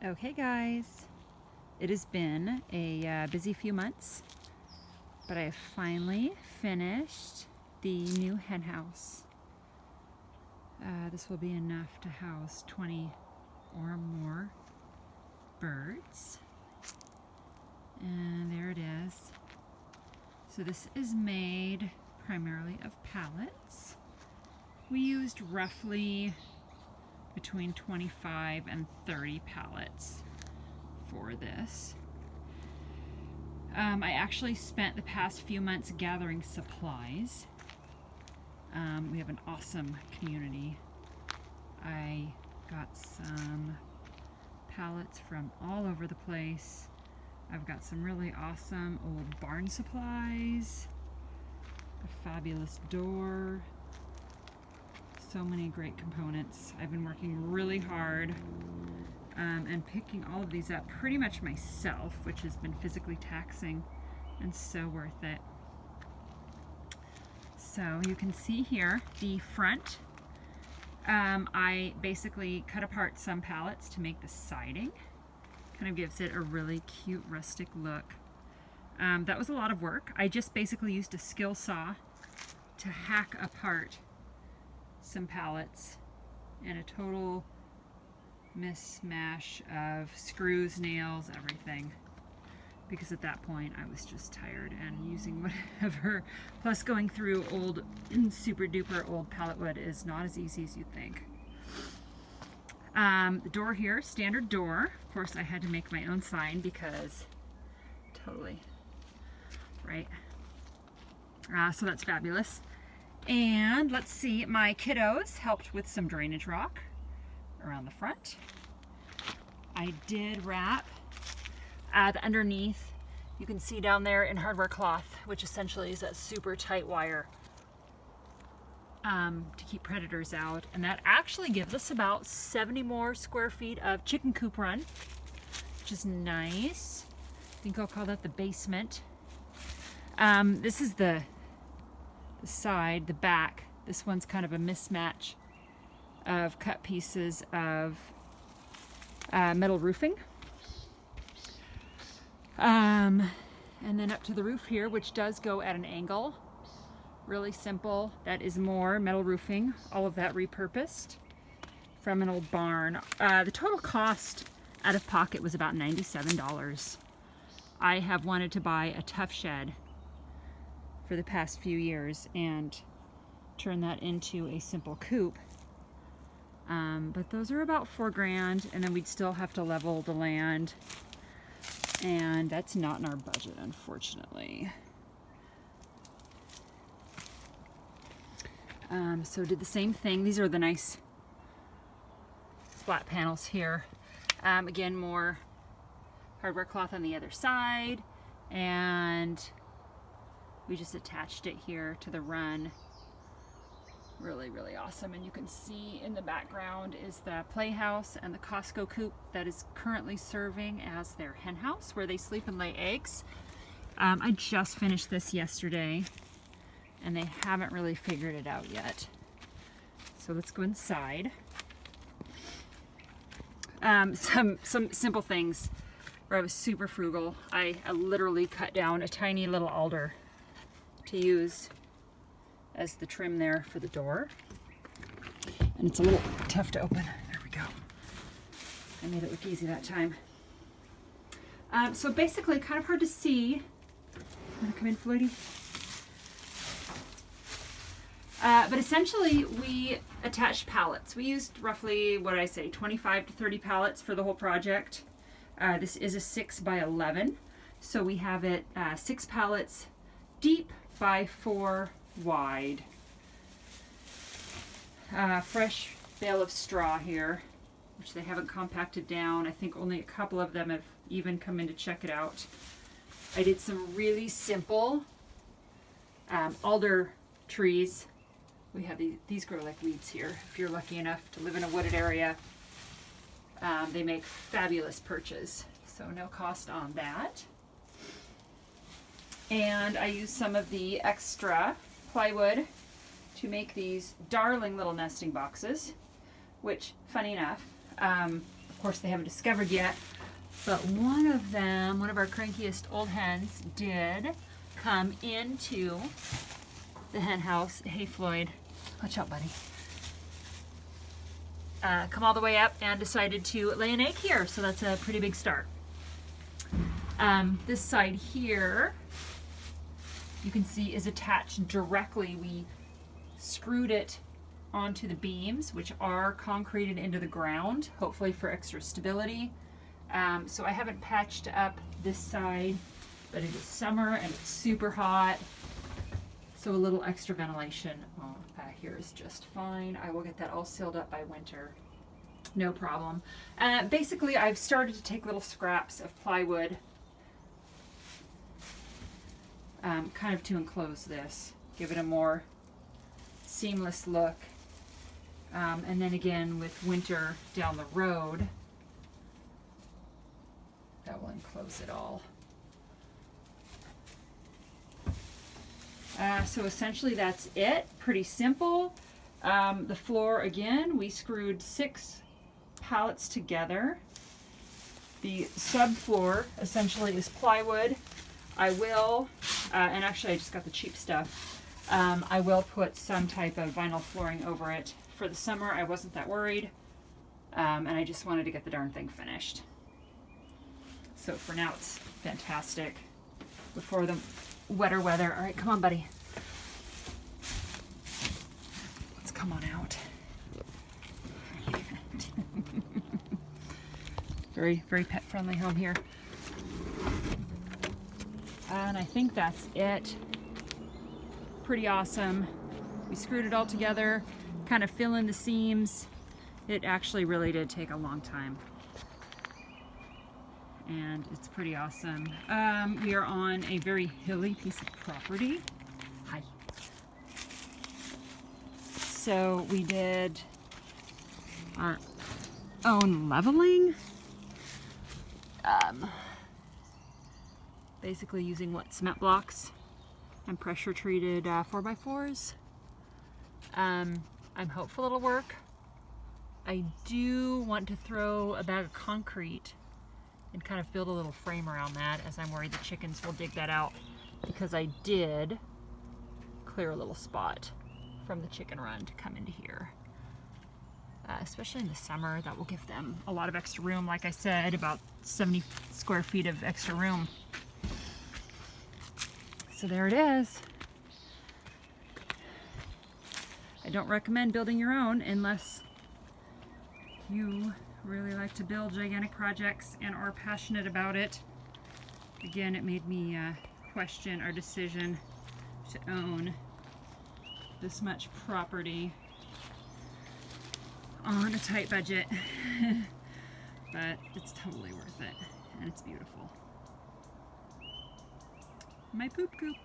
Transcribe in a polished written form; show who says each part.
Speaker 1: Okay guys, it has been a busy few months, but I have finally finished the new hen house. This will be enough to house 20 or more birds. And there it is. So this is made primarily of pallets. We used roughly between 25 and 30 pallets for this. I actually spent the past few months gathering supplies. We have an awesome community. I got some pallets from all over the place. I've got some really awesome old barn supplies, a fabulous door, so many great components. I've been working really hard and picking all of these up pretty much myself, which has been physically taxing and so worth it. So you can see here the front. I basically cut apart some pallets to make the siding. Kind of gives it a really cute rustic look. That was a lot of work. I just basically used a skill saw to hack apart some pallets and a total mishmash of screws, nails, everything. Because at that point I was just tired and using whatever. Plus going through old, super duper old pallet wood is not as easy as you'd think. The door here, standard door. Of course I had to make my own sign because totally, right? So that's fabulous. And let's see, my kiddos helped with some drainage rock around the front. I did wrap the underneath. You can see down there in hardware cloth, which essentially is that super tight wire to keep predators out. And that actually gives us about 70 more square feet of chicken coop run, which is nice. I think I'll call that the basement. This is the side, the back. This one's kind of a mismatch of cut pieces of metal roofing. And then up to the roof here, which does go at an angle. Really simple. That is more metal roofing. All of that repurposed from an old barn. The total cost out of pocket was about $97. I have wanted to buy a tough shed for the past few years and turn that into a simple coop. But those are about $4,000, and then we'd still have to level the land. And that's not in our budget, unfortunately. So did the same thing. These are the nice flat panels here. Again, more hardware cloth on the other side, and we just attached it here to the run. Really, really awesome. And you can see in the background is the playhouse and the Costco coop that is currently serving as their hen house where they sleep and lay eggs. I just finished this yesterday and they haven't really figured it out yet. So let's go inside. Some simple things where I was super frugal. I literally cut down a tiny little alder to use as the trim there for the door. And it's a little tough to open. There we go. I made it look easy that time. So basically kind of hard to see. Wanna come in, Floydie? But essentially we attached pallets. We used roughly, what did I say, 25 to 30 pallets for the whole project. This is a 6 by 11. So we have it 6 pallets deep by 4 wide. Fresh bale of straw here, which they haven't compacted down. I think only a couple of them have even come in to check it out. I did some really simple alder trees. We have these grow like weeds here. If you're lucky enough to live in a wooded area, they make fabulous perches. So no cost on that. And I used some of the extra plywood to make these darling little nesting boxes, which, funny enough, of course they haven't discovered yet. But one of them, one of our crankiest old hens, did come into the hen house. Hey Floyd, watch out buddy. Come all the way up and decided to lay an egg here, so that's a pretty big start. This side here, you can see, is attached directly. We screwed it onto the beams, which are concreted into the ground, hopefully for extra stability. So I haven't patched up this side, but it is summer and it's super hot, so a little extra ventilation here is just fine. I will get that all sealed up by winter, no problem. Basically, I've started to take little scraps of plywood kind of to enclose this, give it a more seamless look. And then again, with winter down the road, that will enclose it all. So essentially that's it, pretty simple. The floor, again, we screwed 6 pallets together. The subfloor essentially is plywood. I will, and actually I just got the cheap stuff, I will put some type of vinyl flooring over it. For the summer, I wasn't that worried, and I just wanted to get the darn thing finished. So for now, it's fantastic. Before the wetter weather. All right, come on, buddy. Let's come on out. Very, very pet-friendly home here. And I think that's it. Pretty awesome. We screwed it all together, kind of fill in the seams. It actually really did take a long time. And it's pretty awesome. We are on a very hilly piece of property. Hi. So we did our own leveling. Basically using cement blocks and pressure treated 4x4s. I'm hopeful it'll work. I do want to throw a bag of concrete and kind of build a little frame around that, as I'm worried the chickens will dig that out, because I did clear a little spot from the chicken run to come into here. Especially in the summer, that will give them a lot of extra room. Like I said, about 70 square feet of extra room. So there it is. I don't recommend building your own unless you really like to build gigantic projects and are passionate about it. Again, it made me question our decision to own this much property on a tight budget. But it's totally worth it, and it's beautiful. My poop coop.